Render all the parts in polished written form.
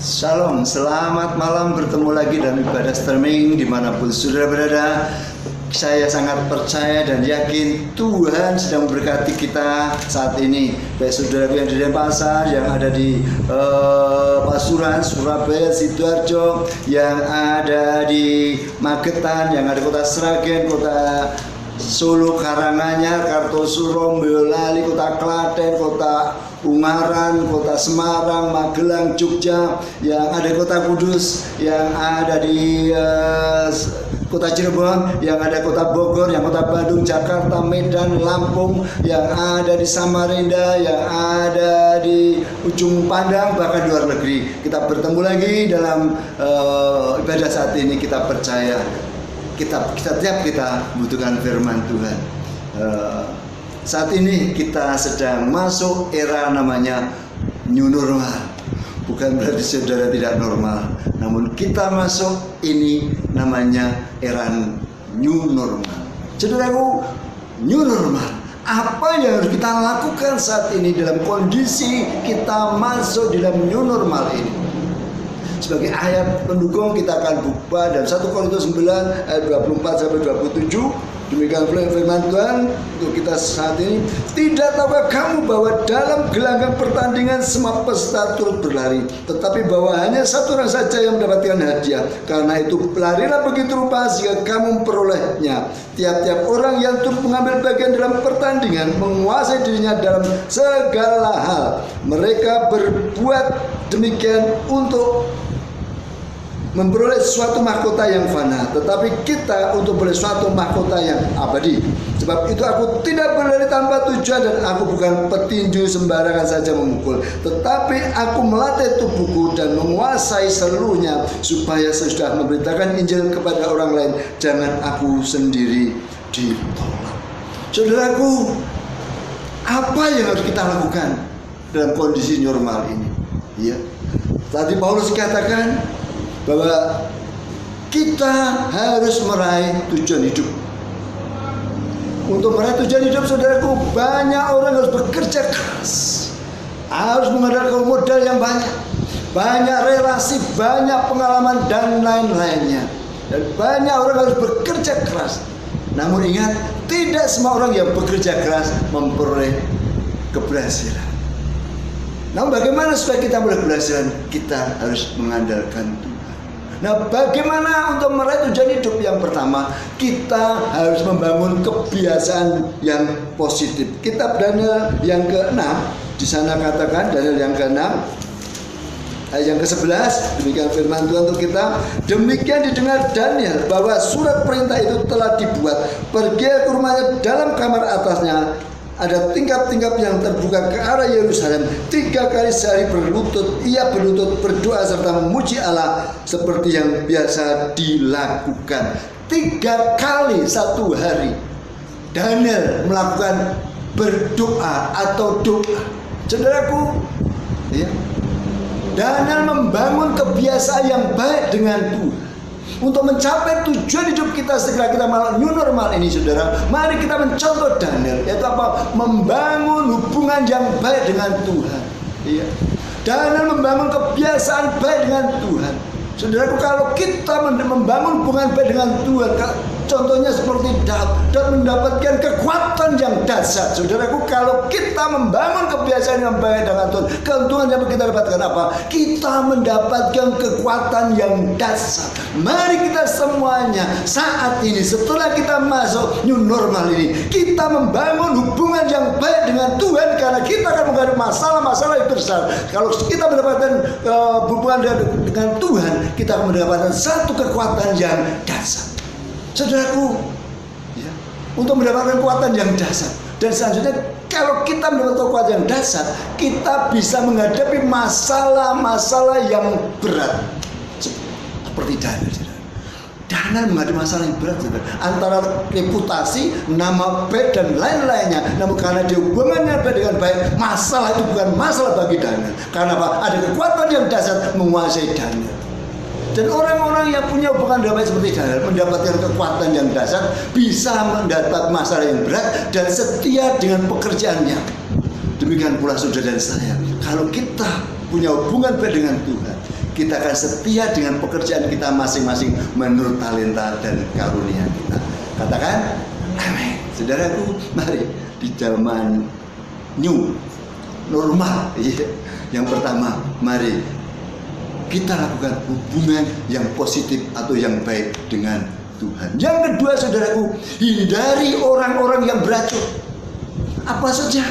Shalom, selamat malam, bertemu lagi dalam ibadah streaming dimanapun saudara berada. Saya sangat percaya dan yakin Tuhan sedang memberkati kita saat ini. Baik saudara yang di Denpasar, yang ada di Pasuruan, Surabaya, Sidoarjo, yang ada di Magetan, yang ada kota Sragen, kota Solo, Karanganyar, Kartosuro, Boyolali, kota Klaten, kota Ungaran, kota Semarang, Magelang, Jogja, yang ada kota Kudus, yang ada di kota Cirebon, yang ada kota Bogor, yang kota Bandung, Jakarta, Medan, Lampung, yang ada di Samarinda, yang ada di ujung pandang, bahkan luar negeri. Kita bertemu lagi dalam ibadah saat ini. Kita percaya kita butuhkan firman Tuhan. Saat ini kita sedang masuk era namanya new normal. Bukan berarti saudara tidak normal, namun kita masuk ini namanya era new normal. Saudaraku, new normal. Apa yang harus kita lakukan saat ini dalam kondisi kita masuk dalam new normal ini? Sebagai ayat pendukung kita akan buka dalam 1 Korintus 9 ayat 24 sampai 27. Demikian firman Tuhan untuk kita saat ini. Tidak tahukah kamu bahwa dalam gelanggang pertandingan semua peserta turut berlari, tetapi bahwa hanya satu orang saja yang mendapatkan hadiah. Karena itu pelarilah begitu rupa sehingga kamu memperolehnya. Tiap-tiap orang yang turut mengambil bagian dalam pertandingan menguasai dirinya dalam segala hal. Mereka berbuat demikian untuk memperoleh suatu mahkota yang fana, tetapi kita untuk memperoleh suatu mahkota yang abadi. Sebab itu aku tidak berlari tanpa tujuan, dan aku bukan petinju sembarangan saja memukul, tetapi aku melatih tubuhku dan menguasai seluruhnya, supaya sesudah memberitakan Injil kepada orang lain, jangan aku sendiri ditolak. Saudaraku, apa yang harus kita lakukan dalam kondisi normal ini? Ya, tadi Paulus katakan bahwa kita harus meraih tujuan hidup. Untuk meraih tujuan hidup, saudaraku, banyak orang harus bekerja keras, harus mengandalkan modal yang banyak relasi, banyak pengalaman dan lain-lainnya. Dan banyak orang harus bekerja keras. Namun ingat, tidak semua orang yang bekerja keras memperoleh keberhasilan. Namun bagaimana supaya kita meraih keberhasilan? Kita harus mengandalkan Tuhan. Nah, bagaimana untuk meraih tujuan hidup? Yang pertama, kita harus membangun kebiasaan yang positif. Kitab Daniel yang ke-6, di sana katakan, Daniel yang ke-6 ayat yang ke-11, demikian firman Tuhan untuk kita. Demikian didengar Daniel bahwa surat perintah itu telah dibuat. Pergi ke rumahnya, dalam kamar atasnya ada tingkap-tingkap yang terbuka ke arah Yerusalem. 3 kali sehari ia berlutut berdoa serta memuji Allah seperti yang biasa dilakukan. 3 kali satu hari Daniel melakukan berdoa atau doa. Saudaraku, ya, Daniel membangun kebiasaan yang baik dengan Tuhan. Untuk mencapai tujuan hidup kita segera kita malam new normal ini, saudara, mari kita mencontoh Daniel, yaitu apa? Membangun hubungan yang baik dengan Tuhan. Iya. Daniel membangun kebiasaan baik dengan Tuhan. Saudaraku, kalau kita membangun hubungan baik dengan Tuhan, contohnya seperti Daud mendapatkan kekuatan yang dahsyat. Saudaraku, kalau kita membangun kebiasaan yang baik dengan Tuhan, keuntungan yang kita dapatkan apa? Kita mendapatkan kekuatan yang dahsyat. Mari kita semuanya saat ini, setelah kita masuk new normal ini, kita membangun hubungan yang baik dengan Tuhan, karena kita akan menghadapi masalah-masalah yang besar. Kalau kita mendapatkan hubungan dengan Tuhan, kita akan mendapatkan satu kekuatan yang dahsyat. Saudaraku, ya, untuk mendapatkan kekuatan yang dahsyat, dan selanjutnya kalau kita mendapatkan kekuatan yang dahsyat, kita bisa menghadapi masalah-masalah yang berat. Seperti Daniel menghadapi masalah yang berat, saudara. Antara reputasi, nama baik dan lain-lainnya. Namun karena dia hubungannya dengan baik, masalah itu bukan masalah bagi Daniel. Karena apa? Ada kekuatan yang dahsyat menguasai Daniel. Dan orang-orang yang punya hubungan damai seperti Daniel mendapatkan kekuatan yang dahsyat, bisa mendapat masalah yang berat dan setia dengan pekerjaannya. Demikian pula saudara dan saya, kalau kita punya hubungan baik dengan Tuhan, kita akan setia dengan pekerjaan kita masing-masing menurut talenta dan karunia kita. Katakan amin. Saudaraku, mari di zaman new normal, yang pertama, mari kita lakukan hubungan yang positif atau yang baik dengan Tuhan. Yang kedua, saudaraku, hindari orang-orang yang beracun. Apa saja?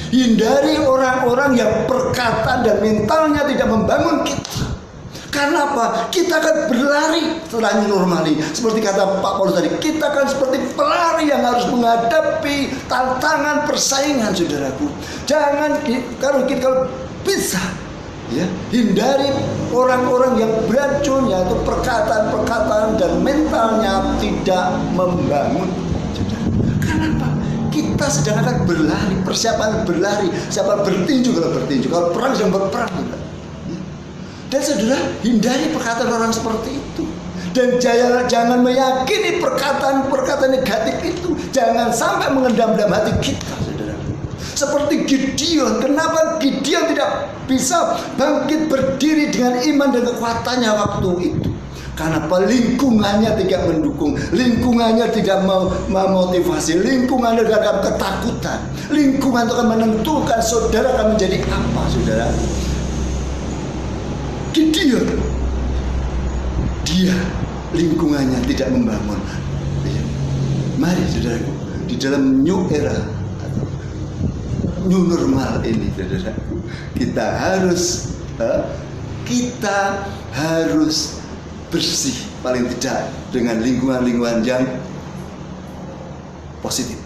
Hindari orang-orang yang perkataan dan mentalnya tidak membangun kita. Karena apa? Kita akan berlari setelah normali. Seperti kata Pak Paulus tadi, kita akan seperti pelari yang harus menghadapi tantangan persaingan, saudaraku. Jangan, kalau bisa, ya, hindari orang-orang yang beracun, yaitu perkataan-perkataan dan mentalnya tidak membangun. Kenapa? Kita sedang akan berlari, persiapan berlari, siapa bertinju kalau bertinju, kalau perang sedang berperang. Dan saudara, hindari perkataan orang seperti itu. Dan jangan meyakini perkataan-perkataan negatif itu. Jangan sampai mengendam dalam hati kita, saudara. Seperti Gideon. Kenapa Gideon tidak bisa bangkit berdiri dengan iman dan kekuatannya waktu itu? Karena lingkungannya tidak mendukung, lingkungannya tidak memotivasi, lingkungannya ada ketakutan. Lingkungan itu akan menentukan saudara akan menjadi apa, saudara. Gideon, dia lingkungannya tidak membangun. Mari saudaraku, di dalam new era atau new normal ini, saudaraku, kita harus bersih paling tidak dengan lingkungan-lingkungan yang positif.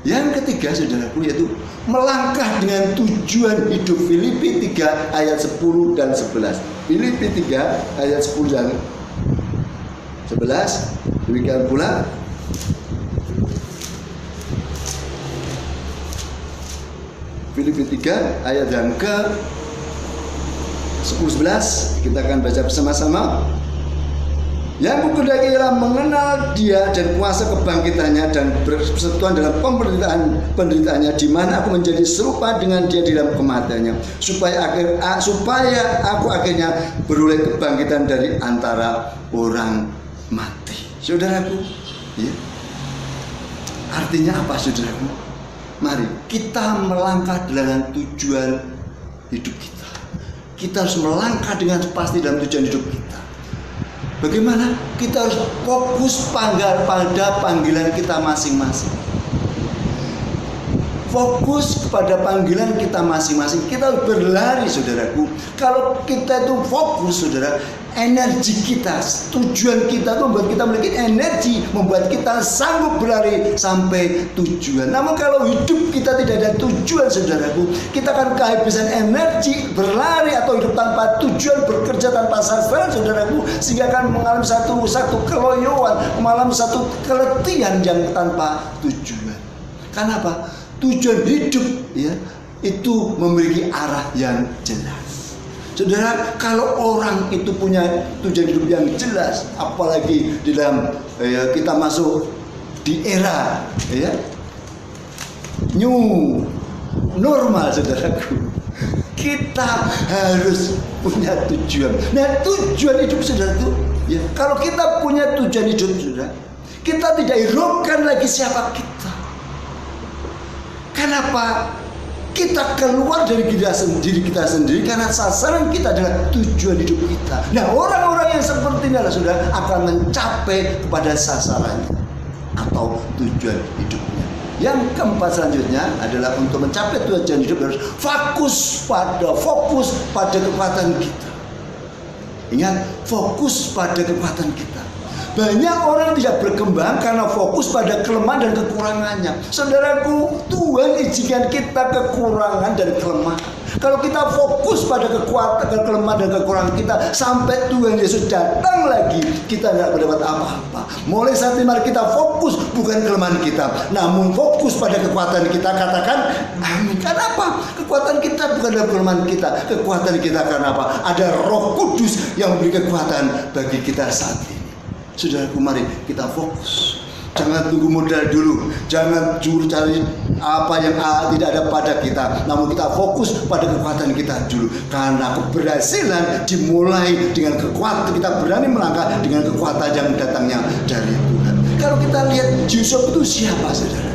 Yang ketiga, saudaraku, yaitu melangkah dengan tujuan hidup. Filipi 3 ayat 10 dan 11. Filipi 3 ayat 10 dan 11. Demikian pula Filipi 3 ayat yang ke 10-11. Kita akan baca bersama-sama. Yang kukendaki ialah mengenal Dia dan kuasa kebangkitannya dan bersekutuan dalam penderitaannya, di mana aku menjadi serupa dengan Dia di dalam kematiannya, supaya aku akhirnya beroleh kebangkitan dari antara orang mati. Saudaraku, ya. Artinya apa, saudaraku? Mari kita melangkah dengan tujuan hidup kita. Kita harus melangkah dengan pasti dalam tujuan hidup kita. Bagaimana? Kita harus fokus pada panggilan kita masing-masing. Fokus kepada panggilan kita masing-masing. Kita harus berlari, saudaraku. Kalau kita itu fokus, saudara, energi kita, tujuan kita itu membuat kita memiliki energi, membuat kita sanggup berlari sampai tujuan. Namun kalau hidup kita tidak ada tujuan, saudaraku, kita akan kehabisan energi berlari atau hidup tanpa tujuan, bekerja tanpa sasaran, saudaraku, sehingga akan mengalami satu keloyoan, mengalami satu keletihan yang tanpa tujuan. Kenapa? Tujuan hidup, ya, itu memiliki arah yang jelas. Saudara, kalau orang itu punya tujuan hidup yang jelas, apalagi di dalam kita masuk di era, ya, new normal, saudaraku, kita harus punya tujuan. Nah, tujuan hidup, saudara, itu, ya, kalau kita punya tujuan hidup, saudara, kita tidak hiraukan lagi siapa kita. Kenapa? Kita keluar dari diri kita sendiri karena sasaran kita adalah tujuan hidup kita. Nah, orang-orang yang seperti ini adalah, saudara, akan mencapai kepada sasarannya atau tujuan hidupnya. Yang keempat selanjutnya adalah untuk mencapai tujuan hidup harus fokus pada kekuatan kita. Ingat, fokus pada kekuatan kita. Banyak orang tidak berkembang karena fokus pada kelemahan dan kekurangannya. Saudaraku, Tuhan izinkan kita kekurangan dan kelemahan. Kalau kita fokus pada kekuatan, kelemahan dan kekurangan kita, sampai Tuhan Yesus datang lagi, kita tidak mendapat apa-apa. Mulai saat ini mari kita fokus bukan kelemahan kita, namun fokus pada kekuatan kita. Katakan amin. Kenapa? Kekuatan kita bukan dalam kelemahan kita. Kekuatan kita karena apa? Ada Roh Kudus yang memberi kekuatan bagi kita saat ini. Saudaraku, mari kita fokus. Jangan tunggu modal dulu. Jangan cari apa yang tidak ada pada kita, namun kita fokus pada kekuatan kita dulu. Karena keberhasilan dimulai dengan kekuatan, kita berani melangkah dengan kekuatan yang datangnya dari Tuhan. Kalau kita lihat Yusuf itu siapa, saudara?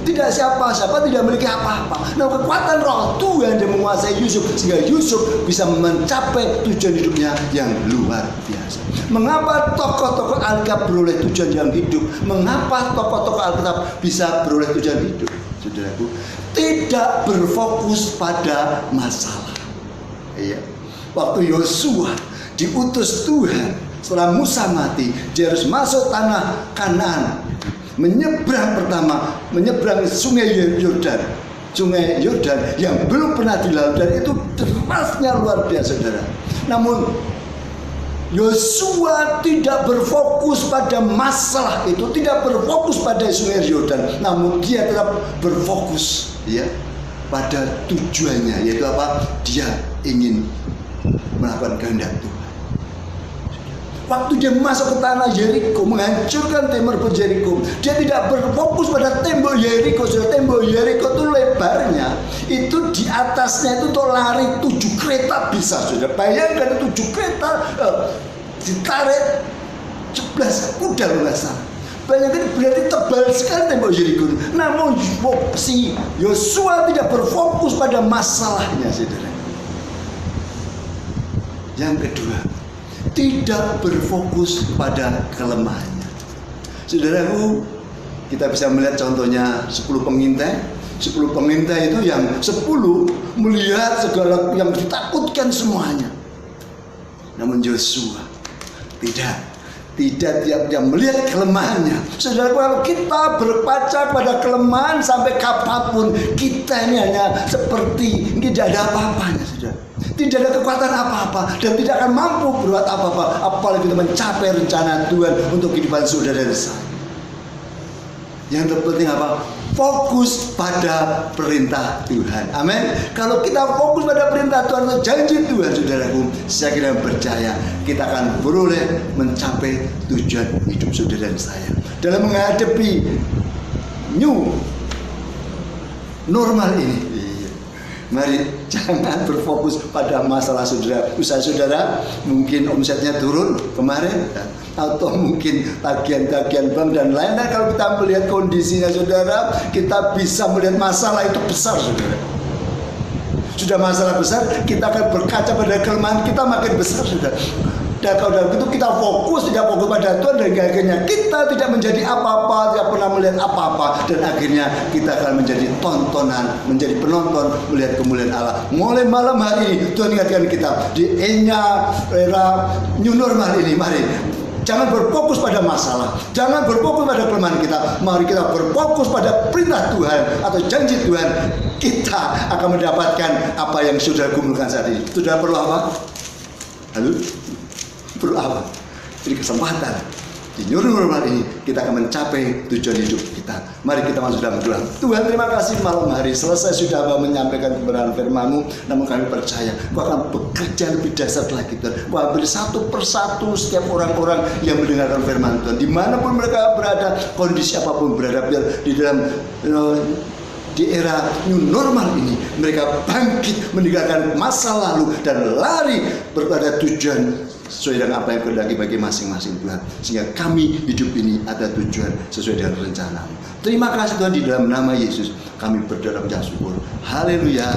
Tidak siapa-siapa, tidak memiliki apa-apa. Nah, kekuatan roh Tuhan yang menguasai Yusuf, sehingga Yusuf bisa mencapai tujuan hidupnya yang luar biasa. Mengapa tokoh-tokoh Alkitab beroleh tujuan yang hidup? Mengapa tokoh-tokoh Alkitab bisa beroleh tujuan hidup? Saudaraku, tidak berfokus pada masalah. Iya. Waktu Yosua diutus Tuhan setelah Musa mati, dia harus masuk tanah Kanaan. Menyeberang sungai Yordan yang belum pernah dilalui, dan itu derasnya luar biasa, saudara. Namun Yosua tidak berfokus pada masalah itu, tidak berfokus pada sungai Yordan, namun dia tetap berfokus ya pada tujuannya, yaitu apa? Dia ingin melakukan kehendak Tuhan. Waktu dia masuk ke tanah Yeriko, menghancurkan tembok Yeriko, dia tidak berfokus pada tembok Yeriko. Tembok Yeriko itu lebarnya, itu di atasnya itu tuh lari 7 kereta bisa. Sudah bayangkan 7 kereta ditarik 11 kuda luasan. Bayangkan berarti tebal sekali tembok Yeriko. Namun si Yosua tidak berfokus pada masalahnya, saudara. Yang kedua, tidak berfokus pada kelemahannya. Saudaraku, kita bisa melihat contohnya 10 pengintai. 10 pengintai itu yang 10 melihat segala yang ditakutkan semuanya. Namun Yosua tidak dia melihat kelemahannya. Saudara, kalau kita berkaca pada kelemahan sampai kapanpun, kita ini hanya seperti tidak ada apa-apanya, saudara. Tidak ada kekuatan apa-apa dan tidak akan mampu berbuat apa-apa, apalagi kita mencapai rencana Tuhan untuk kehidupan saudara dan saya. Yang terpenting apa? Fokus pada perintah Tuhan. Amin. Kalau kita fokus pada perintah Tuhan atau janji Tuhan, saudaraku, saya kira percaya kita akan beroleh mencapai tujuan hidup saudara dan saya. Dalam menghadapi new normal ini, mari jangan berfokus pada masalah saudara. Usaha saudara mungkin omsetnya turun kemarin, atau mungkin tagihan-tagihan bank dan lain-lain. Kalau kita melihat kondisinya, saudara, kita bisa melihat masalah itu besar, saudara. Sudah masalah besar, kita akan berkaca pada kelemahan kita makin besar, saudara. Dan kalau dalam itu kita tidak fokus pada Tuhan, dan akhirnya kita tidak menjadi apa-apa, tidak pernah melihat apa-apa, dan akhirnya kita akan menjadi tontonan, menjadi penonton melihat kemuliaan Allah. Mulai malam hari ini Tuhan ingatkan kita di era new normal ini, mari jangan berfokus pada masalah, jangan berfokus pada kelemahan kita. Mari kita berfokus pada perintah Tuhan atau janji Tuhan. Kita akan mendapatkan apa yang sudah kumpulkan saat ini. Sudah perlu apa? Halo? Perlu apa? Jadi kesempatan di new normal ini kita akan mencapai tujuan hidup kita. Mari kita masuk dalam doa. Tuhan, terima kasih malam hari selesai sudah menyampaikan kebenaran firman-Mu, namun kami percaya Kau akan bekerja lebih dahsyat lagi, Tuhan. Kau ambil satu persatu setiap orang-orang yang mendengarkan firman Tuhan, dimanapun mereka berada, kondisi apapun berada, biar di dalam di era new normal ini mereka bangkit meninggalkan masa lalu dan lari kepada tujuan sesuai dengan apa yang kehendaki bagi masing-masing, Tuhan. Sehingga kami hidup ini ada tujuan sesuai dengan rencana-Mu. Terima kasih Tuhan, di dalam nama Yesus kami berdoa dan syukur. Haleluya.